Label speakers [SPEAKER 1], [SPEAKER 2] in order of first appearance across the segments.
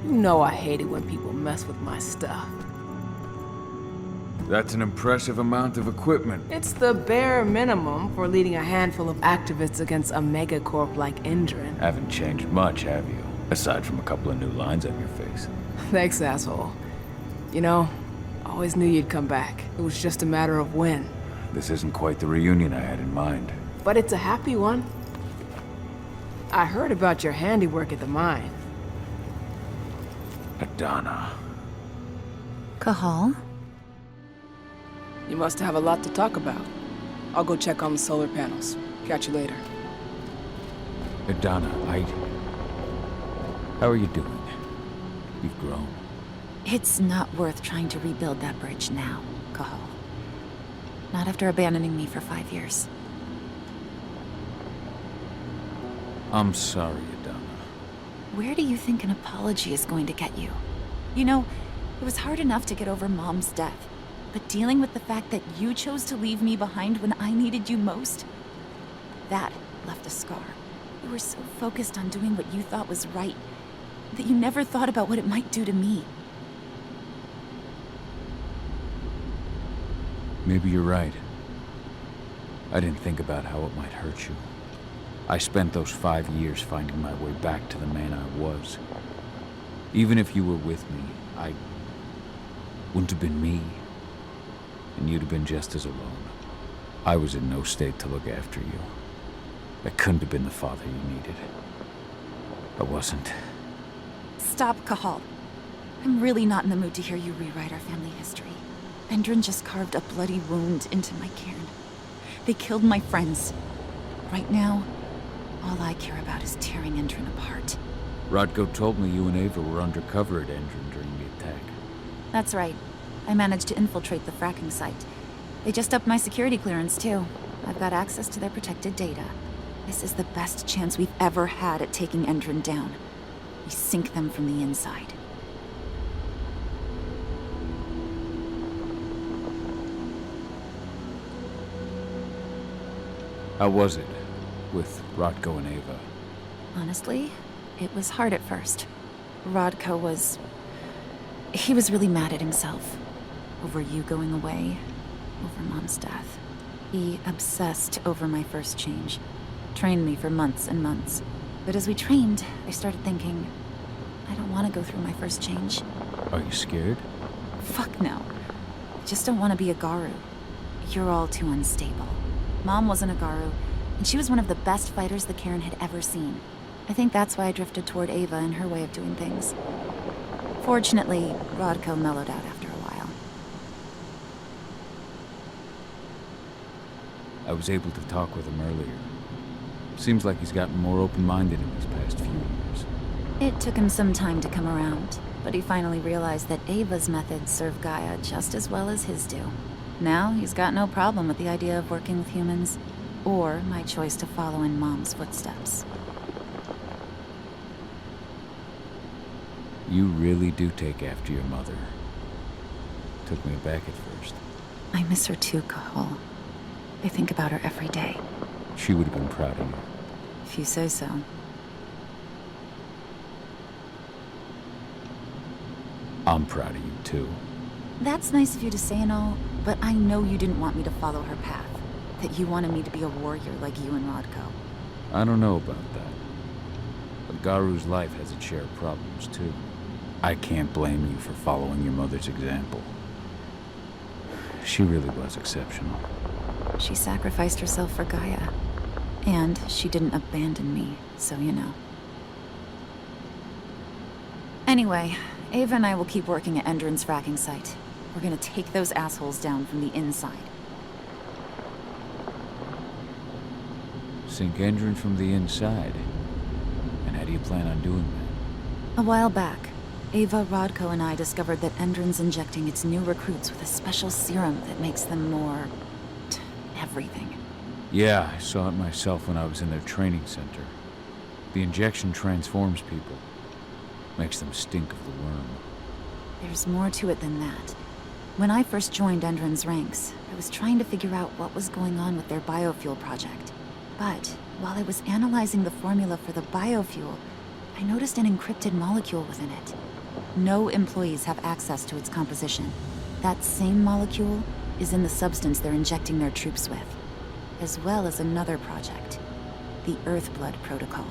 [SPEAKER 1] You know I hate it when people mess with my stuff.
[SPEAKER 2] That's an impressive amount of equipment.
[SPEAKER 1] It's the bare minimum for leading a handful of activists against a megacorp like Indran.
[SPEAKER 2] Haven't changed much, have you? Aside from a couple of new lines on your face.
[SPEAKER 1] Thanks, asshole. You know, I always knew you'd come back. It was just a matter of when.
[SPEAKER 2] This isn't quite the reunion I had in mind.
[SPEAKER 1] But it's a happy one. I heard about your handiwork at the mine.
[SPEAKER 2] Adana.
[SPEAKER 3] Cahal?
[SPEAKER 1] You must have a lot to talk about. I'll go check on the solar panels. Catch you later.
[SPEAKER 2] Adana, how are you doing? You've grown.
[SPEAKER 3] It's not worth trying to rebuild that bridge now, Cahal. Not after abandoning me for 5 years.
[SPEAKER 2] I'm sorry, Adana.
[SPEAKER 3] Where do you think an apology is going to get you? You know, it was hard enough to get over Mom's death. But dealing with the fact that you chose to leave me behind when I needed you most, that left a scar. You were so focused on doing what you thought was right, that you never thought about what it might do to me.
[SPEAKER 2] Maybe you're right. I didn't think about how it might hurt you. I spent those 5 years finding my way back to the man I was. Even if you were with me, I wouldn't have been me. And you'd have been just as alone. I was in no state to look after you. I couldn't have been the father you needed. I wasn't.
[SPEAKER 3] Stop, Cahal. I'm really not in the mood to hear you rewrite our family history. Endrin just carved a bloody wound into my cairn. They killed my friends. Right now, all I care about is tearing Endrin apart.
[SPEAKER 2] Rodko told me you and Ava were undercover at Endrin during the attack.
[SPEAKER 3] That's right. I managed to infiltrate the fracking site. They just upped my security clearance, too. I've got access to their protected data. This is the best chance we've ever had at taking Endrin down. We sink them from the inside.
[SPEAKER 2] How was it with Rodko and Ava?
[SPEAKER 3] Honestly, it was hard at first. Rodko was... he was really mad at himself. Over you going away, over Mom's death. He obsessed over my first change. Trained me for months and months. But as we trained, I started thinking, I don't want to go through my first change.
[SPEAKER 2] Are you scared?
[SPEAKER 3] Fuck no. I just don't want to be a Garu. You're all too unstable. Mom wasn't a Garu, and she was one of the best fighters the Cairn had ever seen. I think that's why I drifted toward Ava and her way of doing things. Fortunately, Rodko mellowed out after a while.
[SPEAKER 2] I was able to talk with him earlier. Seems like he's gotten more open-minded in these past few years.
[SPEAKER 3] It took him some time to come around, but he finally realized that Ava's methods serve Gaia just as well as his do. Now he's got no problem with the idea of working with humans, or my choice to follow in Mom's footsteps.
[SPEAKER 2] You really do take after your mother. Took me aback at first.
[SPEAKER 3] I miss her too, Cahal. I think about her every day.
[SPEAKER 2] She would have been proud of you.
[SPEAKER 3] If you say so.
[SPEAKER 2] I'm proud of you, too.
[SPEAKER 3] That's nice of you to say and all, but I know you didn't want me to follow her path. That you wanted me to be a warrior like you and Rodko.
[SPEAKER 2] I don't know about that. But Garu's life has its share of problems, too. I can't blame you for following your mother's example. She really was exceptional.
[SPEAKER 3] She sacrificed herself for Gaia. And she didn't abandon me, so you know. Anyway, Ava and I will keep working at Endrin's fracking site. We're gonna take those assholes down from the inside.
[SPEAKER 2] Sink Endrin from the inside. And how do you plan on doing that?
[SPEAKER 3] A while back, Ava, Rodko, and I discovered that Endrin's injecting its new recruits with a special serum that makes them more... everything.
[SPEAKER 2] Yeah, I saw it myself when I was in their training center. The injection transforms people. Makes them stink of the worm.
[SPEAKER 3] There's more to it than that. When I first joined Endrin's ranks, I was trying to figure out what was going on with their biofuel project. But while I was analyzing the formula for the biofuel, I noticed an encrypted molecule within it. No employees have access to its composition. That same molecule is in the substance they're injecting their troops with, as well as another project, the Earthblood Protocol.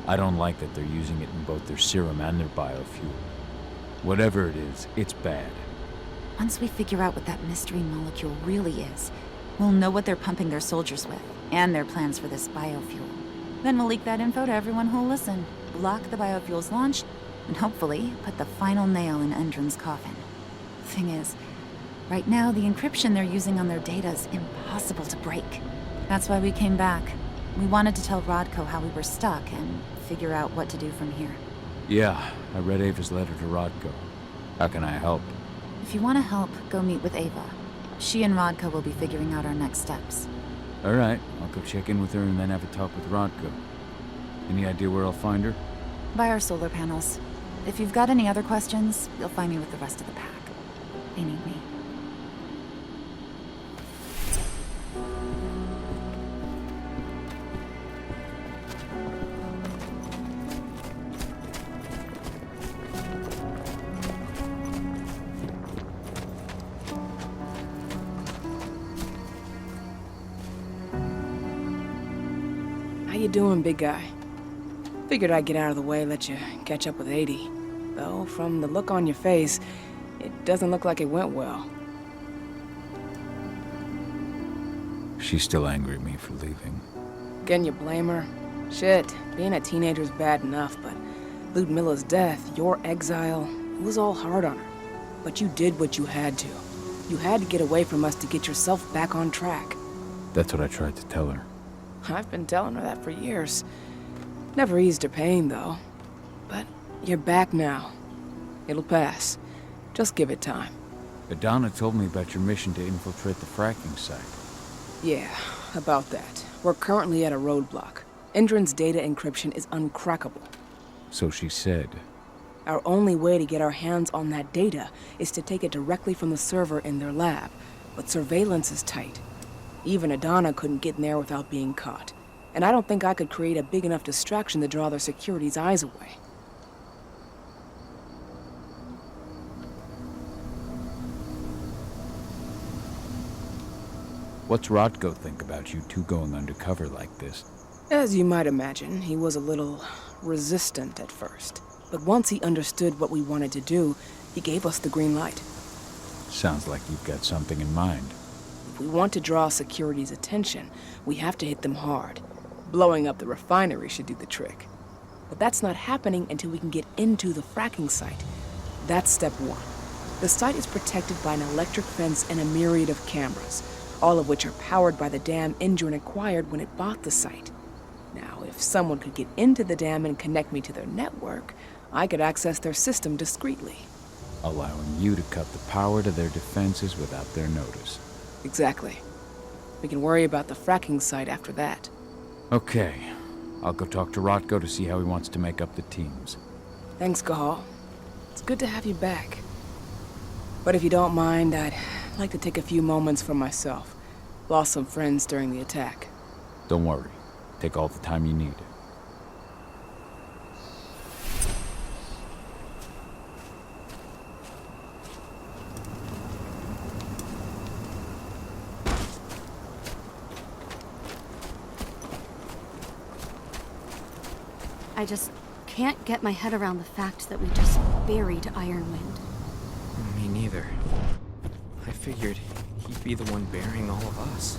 [SPEAKER 2] I don't like that they're using it in both their serum and their biofuel. Whatever it is, it's bad.
[SPEAKER 3] Once we figure out what that mystery molecule really is, we'll know what they're pumping their soldiers with, and their plans for this biofuel. Then we'll leak that info to everyone who'll listen, block the biofuel's launch, and hopefully put the final nail in Endron's coffin. Thing is, right now the encryption they're using on their data is impossible to break. That's why we came back. We wanted to tell Rodko how we were stuck and figure out what to do from here.
[SPEAKER 2] Yeah, I read Ava's letter to Rodko. How can I help?
[SPEAKER 3] If you want to help, go meet with Ava. She and Rodko will be figuring out our next steps.
[SPEAKER 2] Alright, I'll go check in with her and then have a talk with Rodko. Any idea where I'll find her?
[SPEAKER 3] By our solar panels. If you've got any other questions, you'll find me with the rest of the pack. They need me.
[SPEAKER 1] How you doing, big guy? Figured I'd get out of the way, let you catch up with 80. Though, from the look on your face, it doesn't look like it went well.
[SPEAKER 2] She's still angry at me for leaving.
[SPEAKER 1] Can you blame her? Shit, being a teenager's bad enough, but Ludmilla's death, your exile, it was all hard on her. But you did what you had to. You had to get away from us to get yourself back on track.
[SPEAKER 2] That's what I tried to tell her.
[SPEAKER 1] I've been telling her that for years. Never eased her pain, though. But you're back now. It'll pass. Just give it time.
[SPEAKER 2] Adana told me about your mission to infiltrate the fracking site.
[SPEAKER 1] Yeah, about that. We're currently at a roadblock. Endron's data encryption is uncrackable.
[SPEAKER 2] So she said.
[SPEAKER 1] Our only way to get our hands on that data is to take it directly from the server in their lab. But surveillance is tight. Even Adana couldn't get in there without being caught. And I don't think I could create a big enough distraction to draw their security's eyes away.
[SPEAKER 2] What's Rodko think about you two going undercover like this?
[SPEAKER 1] As you might imagine, he was a little resistant at first. But once he understood what we wanted to do, he gave us the green light.
[SPEAKER 2] Sounds like you've got something in mind.
[SPEAKER 1] If we want to draw security's attention, we have to hit them hard. Blowing up the refinery should do the trick. But that's not happening until we can get into the fracking site. That's step one. The site is protected by an electric fence and a myriad of cameras, all of which are powered by the dam Endron acquired when it bought the site. Now, if someone could get into the dam and connect me to their network, I could access their system discreetly.
[SPEAKER 2] Allowing you to cut the power to their defenses without their notice.
[SPEAKER 1] Exactly. We can worry about the fracking site after that.
[SPEAKER 2] Okay. I'll go talk to Rodko to see how he wants to make up the teams.
[SPEAKER 1] Thanks, Gahal. It's good to have you back. But if you don't mind, I'd like to take a few moments for myself. Lost some friends during the attack.
[SPEAKER 2] Don't worry. Take all the time you need.
[SPEAKER 4] I just can't get my head around the fact that we just buried Ironwind.
[SPEAKER 5] Me neither. I figured he'd be the one burying all of us.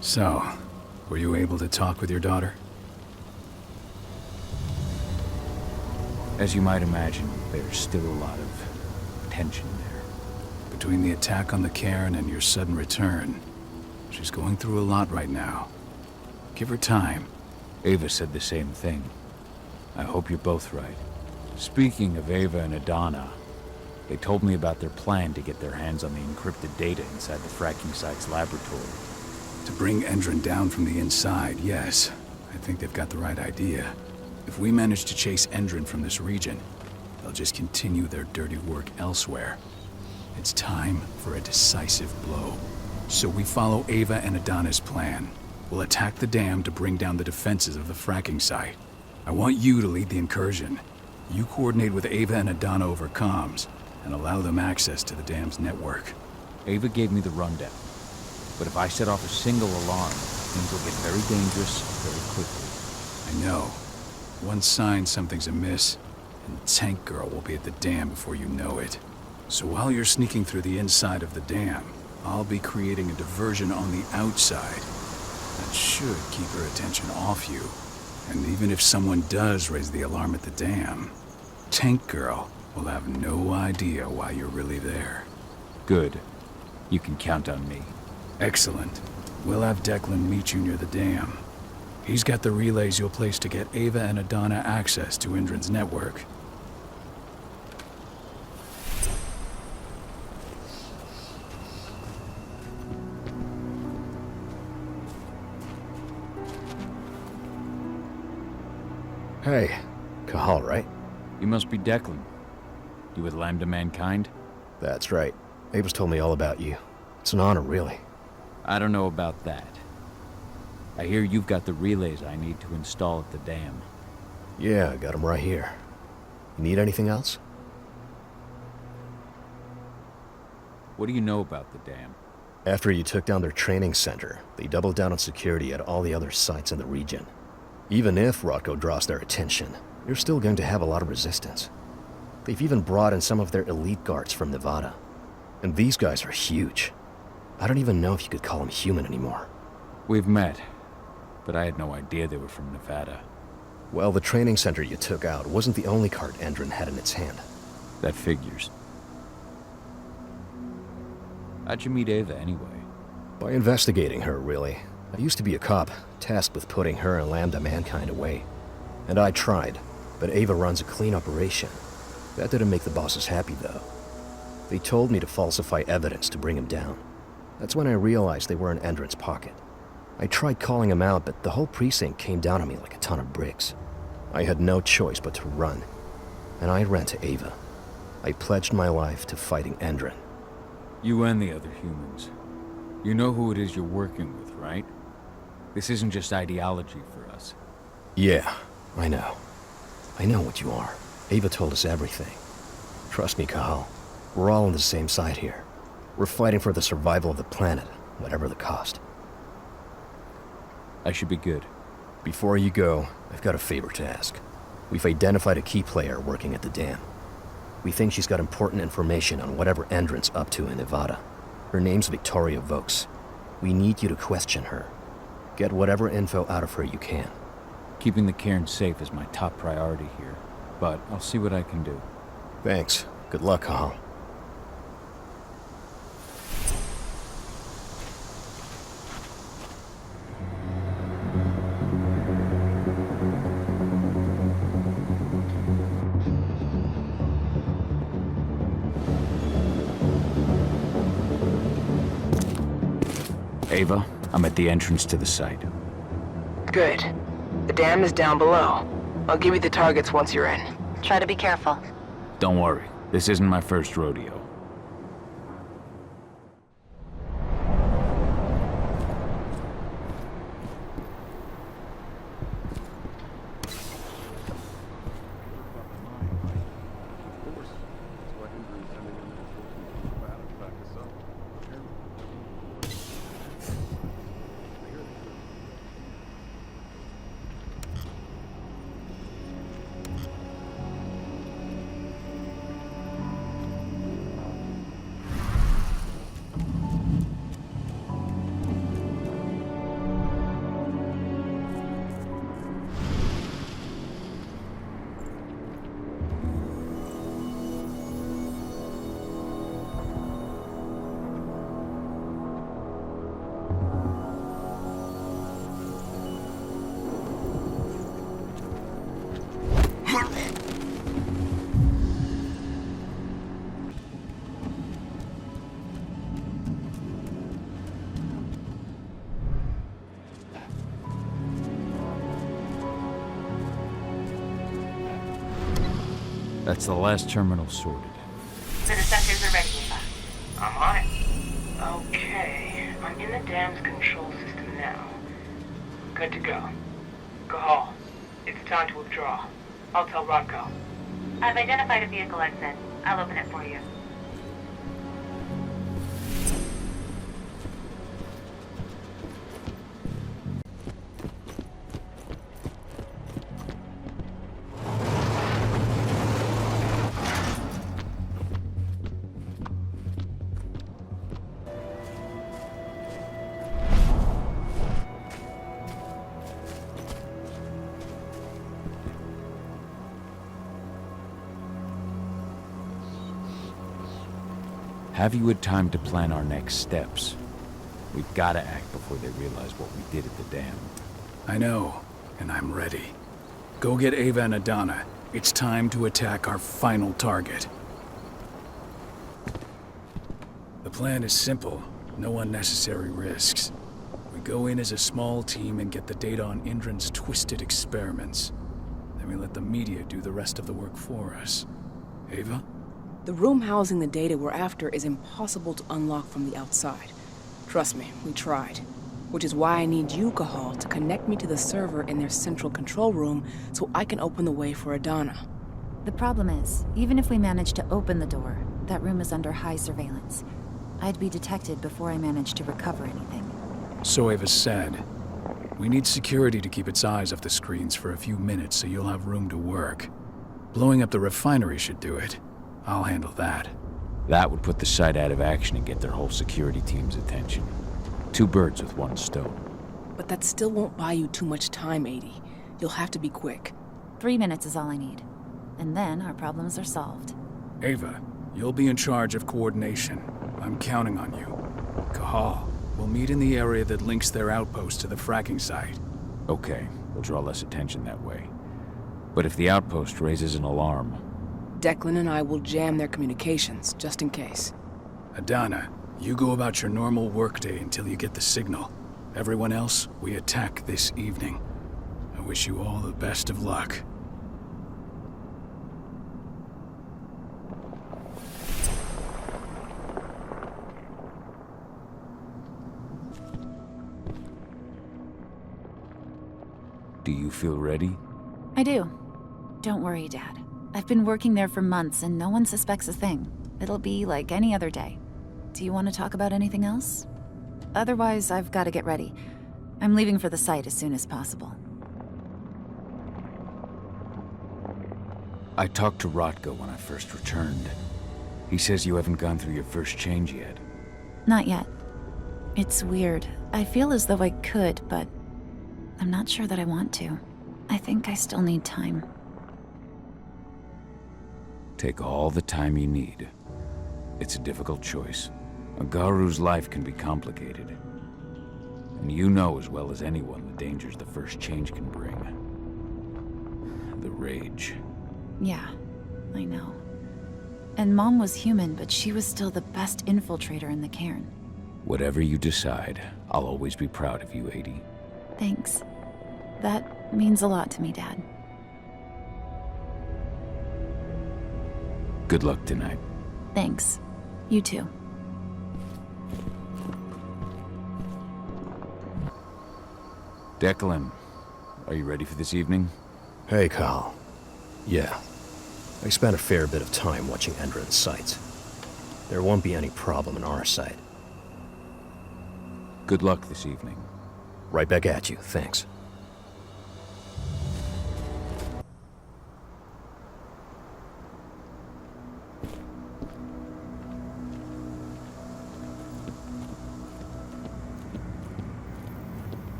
[SPEAKER 6] So, were you able to talk with your daughter?
[SPEAKER 2] As you might imagine, there's still a lot of tension there.
[SPEAKER 6] Between the attack on the cairn and your sudden return, she's going through a lot right now. Give her time.
[SPEAKER 2] Ava said the same thing. I hope you're both right. Speaking of Ava and Adana, they told me about their plan to get their hands on the encrypted data inside the fracking site's laboratory.
[SPEAKER 6] To bring Endron down from the inside, yes. I think they've got the right idea. If we manage to chase Endron from this region, they'll just continue their dirty work elsewhere. It's time for a decisive blow. So we follow Ava and Adana's plan. We'll attack the dam to bring down the defenses of the fracking site. I want you to lead the incursion. You coordinate with Ava and Adana over comms, and allow them access to the dam's network.
[SPEAKER 2] Ava gave me the rundown. But if I set off a single alarm, things will get very dangerous very quickly.
[SPEAKER 6] I know. One sign something's amiss, and the tank girl will be at the dam before you know it. So while you're sneaking through the inside of the dam, I'll be creating a diversion on the outside. That should keep her attention off you. And even if someone does raise the alarm at the dam, Tank Girl will have no idea why you're really there.
[SPEAKER 2] Good. You can count on me.
[SPEAKER 6] Excellent. We'll have Declan meet you near the dam. He's got the relays you'll place to get Ava and Adana access to Indran's network.
[SPEAKER 7] Hey, Kahal, right?
[SPEAKER 2] You must be Declan. You with Lambda Mankind?
[SPEAKER 7] That's right. Ava's told me all about you. It's an honor, really.
[SPEAKER 2] I don't know about that. I hear you've got the relays I need to install at the dam.
[SPEAKER 7] Yeah, I got them right here. You need anything else?
[SPEAKER 2] What do you know about the dam?
[SPEAKER 7] After you took down their training center, they doubled down on security at all the other sites in the region. Even if Rodko draws their attention, you're still going to have a lot of resistance. They've even brought in some of their elite guards from Nevada. And these guys are huge. I don't even know if you could call them human anymore.
[SPEAKER 2] We've met, but I had no idea they were from Nevada.
[SPEAKER 7] Well, the training center you took out wasn't the only card Endron had in its hand.
[SPEAKER 2] That figures. How'd you meet Ava anyway?
[SPEAKER 7] By investigating her, really. I used to be a cop, tasked with putting her and Lambda Mankind away. And I tried, but Ava runs a clean operation. That didn't make the bosses happy, though. They told me to falsify evidence to bring him down. That's when I realized they were in Endron's pocket. I tried calling him out, but the whole precinct came down on me like a ton of bricks. I had no choice but to run. And I ran to Ava. I pledged my life to fighting Endron.
[SPEAKER 2] You and the other humans. You know who it is you're working with, right? This isn't just ideology for us.
[SPEAKER 7] Yeah, I know. I know what you are. Ava told us everything. Trust me, Kahal. We're all on the same side here. We're fighting for the survival of the planet, whatever the cost.
[SPEAKER 2] I should be good.
[SPEAKER 7] Before you go, I've got a favor to ask. We've identified a key player working at the dam. We think she's got important information on whatever Endron's up to in Nevada. Her name's Victoria Vokes. We need you to question her. Get whatever info out of her you can.
[SPEAKER 2] Keeping the cairn safe is my top priority here, but I'll see what I can do.
[SPEAKER 7] Thanks. Good luck, Kahal.
[SPEAKER 2] Ava, I'm at the entrance to the site.
[SPEAKER 1] Good. The dam is down below. I'll give you the targets once you're in.
[SPEAKER 3] Try to be careful.
[SPEAKER 2] Don't worry, this isn't my first rodeo. That's the last terminal sorted.
[SPEAKER 1] The detectors are ready, Eva. I'm on it. Okay, I'm in the dam's control system now. Good to go. Cahal, it's time to withdraw. I'll tell Rodko.
[SPEAKER 8] I've identified a vehicle exit. I'll open it for you.
[SPEAKER 2] Have you had time to plan our next steps? We've got to act before they realize what we did at the dam.
[SPEAKER 6] I know, and I'm ready. Go get Ava and Adana. It's time to attack our final target. The plan is simple. No unnecessary risks. We go in as a small team and get the data on Indran's twisted experiments. Then we let the media do the rest of the work for us. Ava?
[SPEAKER 1] The room housing the data we're after is impossible to unlock from the outside. Trust me, we tried. Which is why I need you, Cahal, to connect me to the server in their central control room so I can open the way for Adana.
[SPEAKER 3] The problem is, even if we manage to open the door, that room is under high surveillance. I'd be detected before I manage to recover anything.
[SPEAKER 6] So Ava said. We need security to keep its eyes off the screens for a few minutes so you'll have room to work. Blowing up the refinery should do it. I'll handle that.
[SPEAKER 2] That would put the site out of action and get their whole security team's attention. 2 birds with 1 stone.
[SPEAKER 1] But that still won't buy you too much time, 80. You'll have to be quick.
[SPEAKER 3] 3 minutes is all I need. And then our problems are solved.
[SPEAKER 6] Ava, you'll be in charge of coordination. I'm counting on you. Cahal, we'll meet in the area that links their outpost to the fracking site.
[SPEAKER 2] Okay, we'll draw less attention that way. But if the outpost raises an alarm...
[SPEAKER 1] Declan and I will jam their communications, just in case.
[SPEAKER 6] Adana, you go about your normal workday until you get the signal. Everyone else, we attack this evening. I wish you all the best of luck.
[SPEAKER 2] Do you feel ready?
[SPEAKER 3] I do. Don't worry, Dad. I've been working there for months and no one suspects a thing. It'll be like any other day. Do you want to talk about anything else? Otherwise, I've got to get ready. I'm leaving for the site as soon as possible.
[SPEAKER 2] I talked to Rodko when I first returned. He says you haven't gone through your first change yet.
[SPEAKER 3] Not yet. It's weird. I feel as though I could, but I'm not sure that I want to. I think I still need time.
[SPEAKER 2] Take all the time you need. It's a difficult choice. A Garu's life can be complicated. And you know as well as anyone the dangers the first change can bring. The rage.
[SPEAKER 3] Yeah, I know. And Mom was human, but she was still the best infiltrator in the cairn.
[SPEAKER 2] Whatever you decide, I'll always be proud of you, 80.
[SPEAKER 3] Thanks. That means a lot to me, Dad.
[SPEAKER 2] Good luck tonight.
[SPEAKER 3] Thanks. You too.
[SPEAKER 2] Declan, are you ready for this evening?
[SPEAKER 7] Hey, Kyle. Yeah. I spent a fair bit of time watching Endron's sites. There won't be any problem on our side.
[SPEAKER 2] Good luck this evening.
[SPEAKER 7] Right back at you, thanks.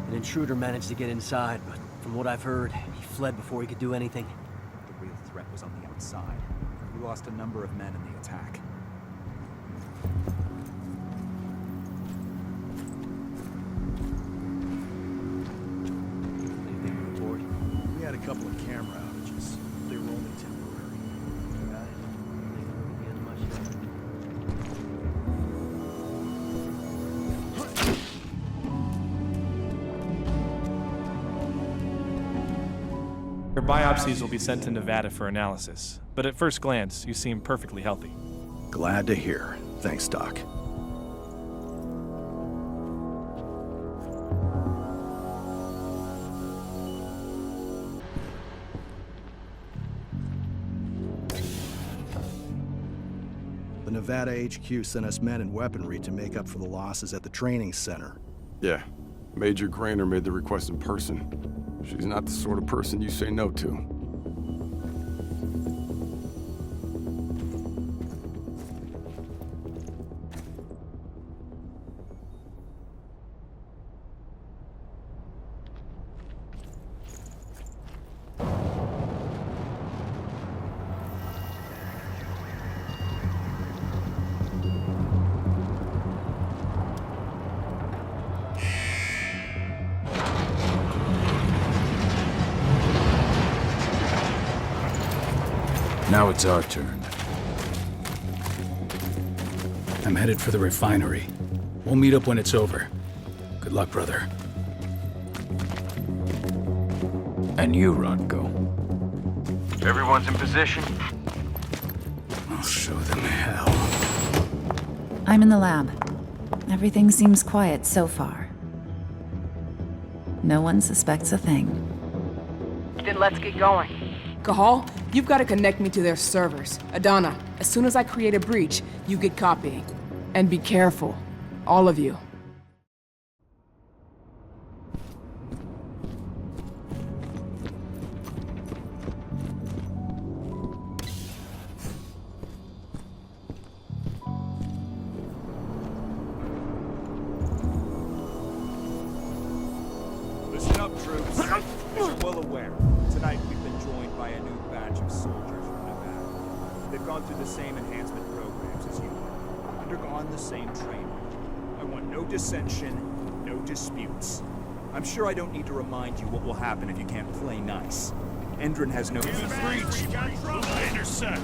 [SPEAKER 9] An intruder managed to get inside, but from what I've heard, he fled before he could do anything.
[SPEAKER 10] The real threat was on the outside. We lost a number of men in the attack.
[SPEAKER 9] Anything to report?
[SPEAKER 10] We had a couple of camera outages. They were only temporary.
[SPEAKER 9] Got it. Think we'll get much better.
[SPEAKER 11] Her biopsies will be sent to Nevada for analysis, but at first glance, you seem perfectly healthy.
[SPEAKER 12] Glad to hear. Thanks, Doc. The Nevada HQ sent us men and weaponry to make up for the losses at the training center.
[SPEAKER 13] Yeah. Major Grainer made the request in person. She's not the sort of person you say no to.
[SPEAKER 6] Now it's our turn. I'm headed for the refinery. We'll meet up when it's over. Good luck, brother.
[SPEAKER 2] And you, Rodko.
[SPEAKER 14] Everyone's in position?
[SPEAKER 6] I'll show them hell.
[SPEAKER 3] I'm in the lab. Everything seems quiet so far. No one suspects a thing.
[SPEAKER 1] Then let's get going. Cahal, you've got to connect me to their servers. Adana, as soon as I create a breach, you get copying. And be careful. All of you.
[SPEAKER 10] Listen up, troops. As you're well aware, tonight we've been joined by a new batch of soldiers from Nevada. They've gone through the same enhancement programs as you have, undergone the same training. I want no dissension, no disputes. I'm sure I don't need to remind you what will happen if you can't play nice. Endron has no...
[SPEAKER 15] Breach! Intercept!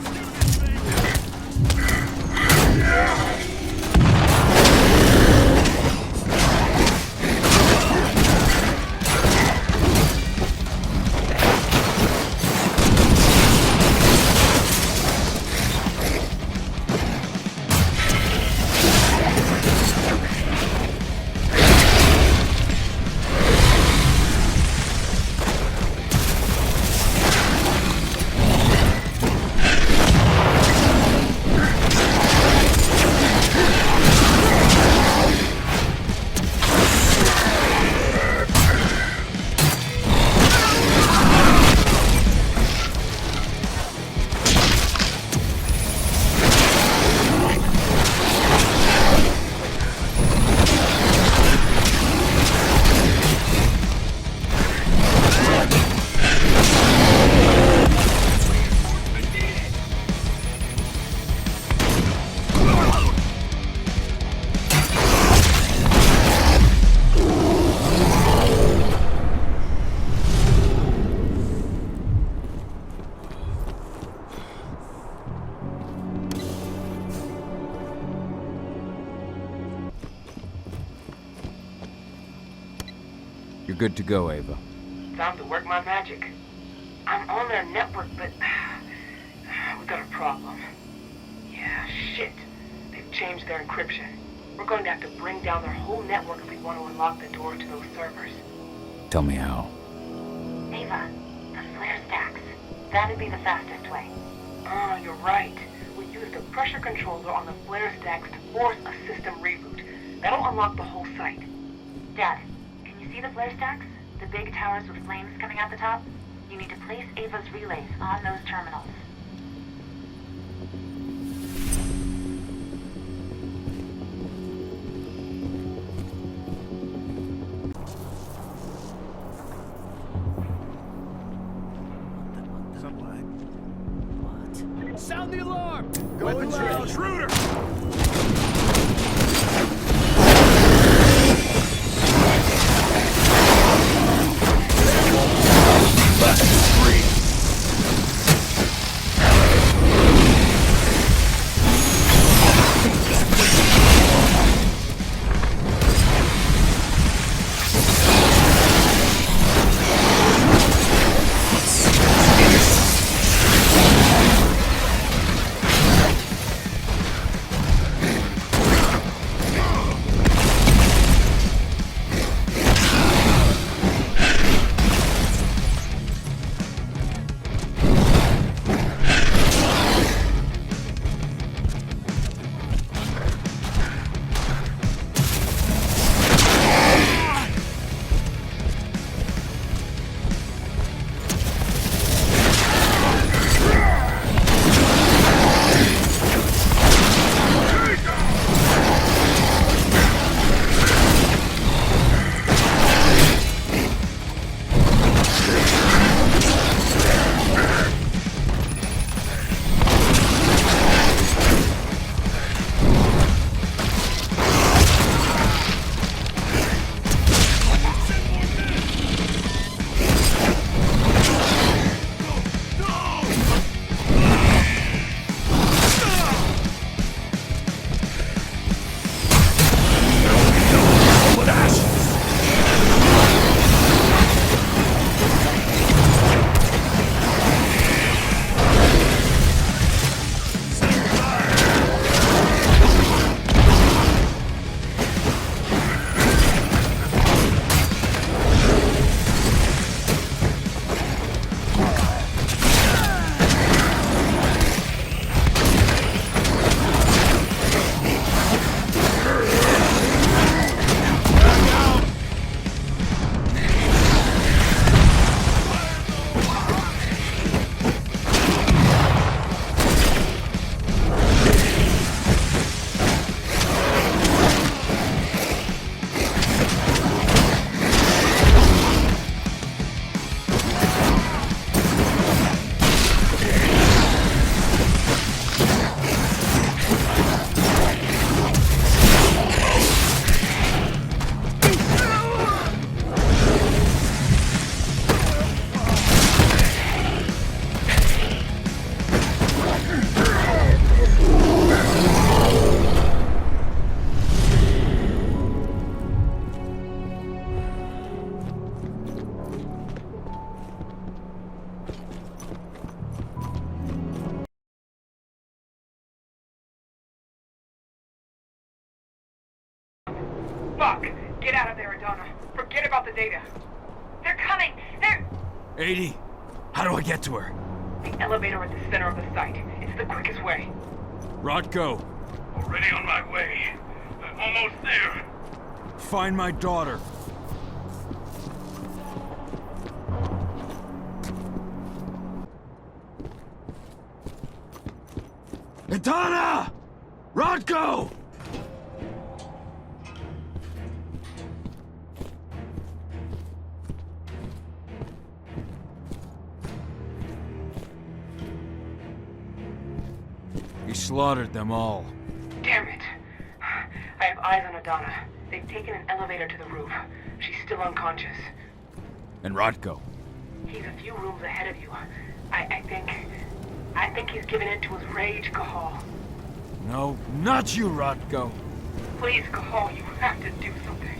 [SPEAKER 2] You're good to go, Ava.
[SPEAKER 1] Time to work my magic. I'm on their network, but... we got a problem. Yeah, shit. They've changed their encryption. We're going to have to bring down their whole network if we want to unlock the door to those servers.
[SPEAKER 2] Tell me how.
[SPEAKER 8] Ava, the flare stacks. That'd be the fastest way.
[SPEAKER 1] Ah, you're right. We use the pressure controller on the flare stacks to force a system reboot. That'll unlock the whole site.
[SPEAKER 8] Dad, can you see the flare stacks? The big towers with flames coming out the top? You need to place Ava's relays on those terminals.
[SPEAKER 15] Sound the alarm! Going loud! Intruder!
[SPEAKER 1] Fuck! Get out of there, Adana. Forget about the data.
[SPEAKER 8] They're coming! They're...
[SPEAKER 15] 80. How do I get to her?
[SPEAKER 1] The elevator at the center of the site. It's the quickest way.
[SPEAKER 15] Rodko,
[SPEAKER 14] Already on my way. I'm almost there.
[SPEAKER 15] find my daughter. Adana! Rodko!
[SPEAKER 2] He slaughtered them all.
[SPEAKER 1] Damn it. I have eyes on Adana. They've taken an elevator to the roof. She's still unconscious.
[SPEAKER 2] And Rodko.
[SPEAKER 1] He's a few rooms ahead of you. I think he's given in to his rage, Cahal.
[SPEAKER 2] No, not you, Rodko.
[SPEAKER 1] Please, Cahal, you have to do something.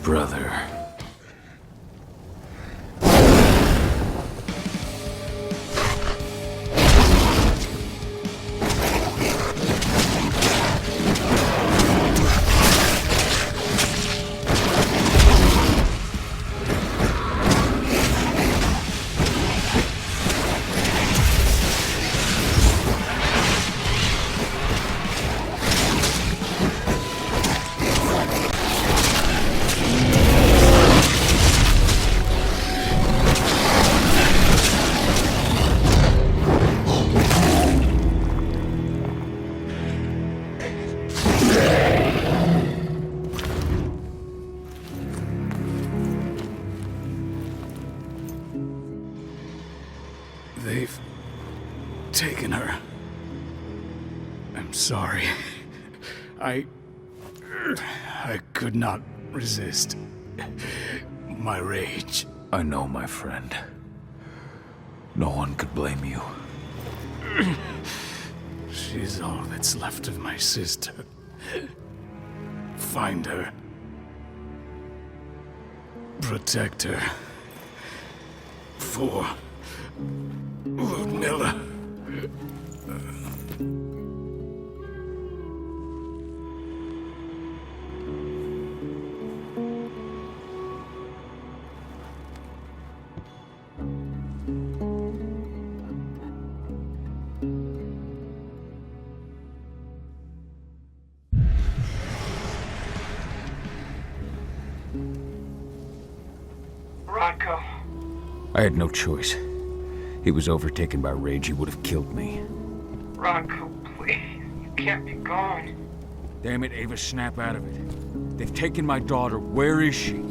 [SPEAKER 6] Brother. They've taken her. I'm sorry. I could not resist my rage.
[SPEAKER 2] I know, my friend. No one could blame you.
[SPEAKER 6] She's all that's left of my sister. Find her. Protect her. For Ludmilla.
[SPEAKER 1] Rodko.
[SPEAKER 2] I had no choice. He was overtaken by rage. He would have killed me.
[SPEAKER 1] Rodko, please. You can't be gone.
[SPEAKER 2] Damn it, Ava, snap out of it. They've taken my daughter. Where is she?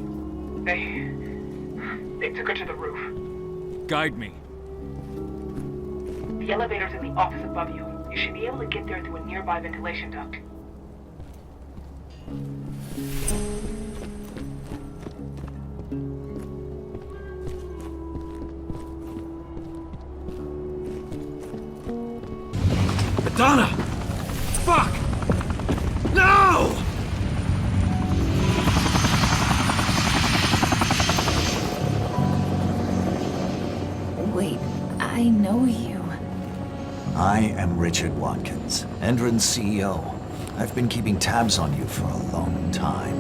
[SPEAKER 1] They took her to the roof.
[SPEAKER 2] Guide me.
[SPEAKER 1] The elevator's in the office above you. You should be able to get there through a nearby ventilation duct.
[SPEAKER 15] Donna! Fuck! No!
[SPEAKER 3] Wait, I know you.
[SPEAKER 16] I am Richard Watkins, Endron's CEO. I've been keeping tabs on you for a long time.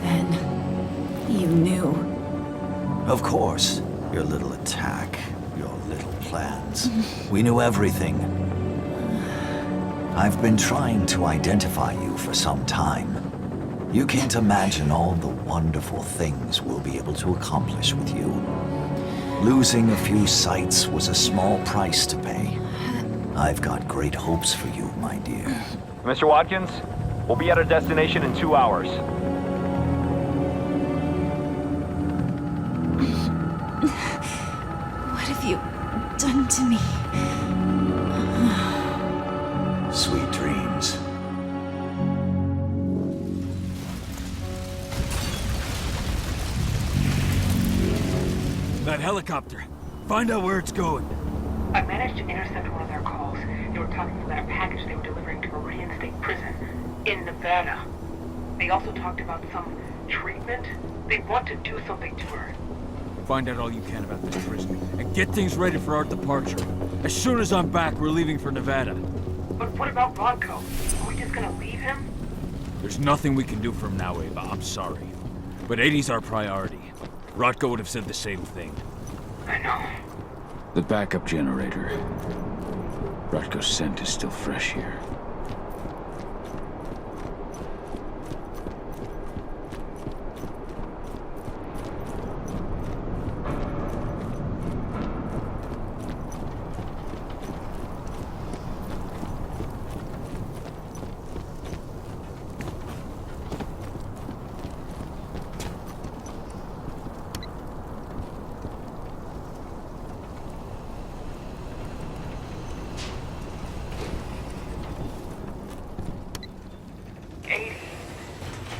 [SPEAKER 3] Then, you knew.
[SPEAKER 16] Of course. Your little attack, your little plans. We knew everything. I've been trying to identify you for some time. You can't imagine all the wonderful things we'll be able to accomplish with you. Losing a few sites was a small price to pay. I've got great hopes for you, my dear.
[SPEAKER 17] Mr. Watkins, we'll be at our destination in 2 hours.
[SPEAKER 3] What have you done to me?
[SPEAKER 16] Sweet dreams.
[SPEAKER 15] That helicopter. Find out where it's going.
[SPEAKER 8] I managed to intercept one of their calls. They were talking about a package they were delivering to Meridian State Prison in Nevada. They also talked about some treatment. They want to do something to her.
[SPEAKER 15] Find out all you can about this prison, and get things ready for our departure. As soon as I'm back, we're leaving for Nevada.
[SPEAKER 8] But what about Rodko? Are we just gonna leave him?
[SPEAKER 15] There's nothing we can do from now, Ava. I'm sorry. But 80's our priority. Rodko would have said the same thing.
[SPEAKER 8] I know.
[SPEAKER 2] The backup generator. Rodko's scent is still fresh here.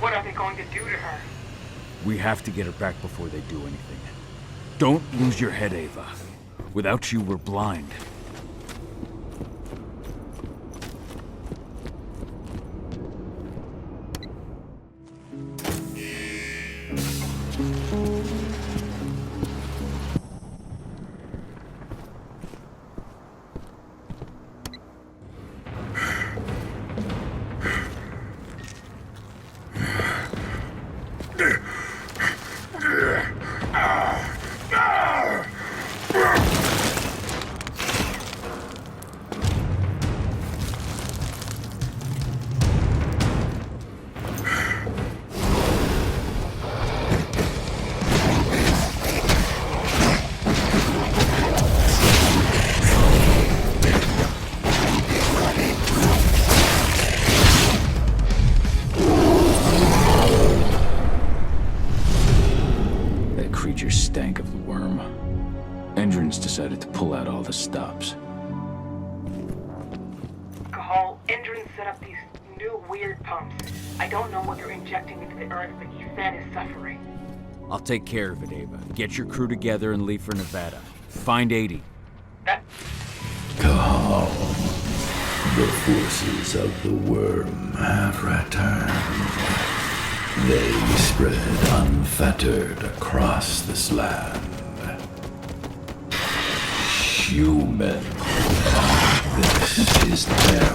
[SPEAKER 8] What are they going to do to her?
[SPEAKER 15] We have to get her back before they do anything. Don't lose your head, Ava. Without you, we're blind. Stank of the worm. Endron's decided to pull out all the stops.
[SPEAKER 8] Cahal, Endron set up these new weird pumps. I don't know what they're injecting into the earth, but Ethan is suffering.
[SPEAKER 15] I'll take care of it, Ava. Get your crew together and leave for Nevada. Find 80.
[SPEAKER 16] Cahal, the forces of the worm have returned. They spread unfettered across this land. Human. This is their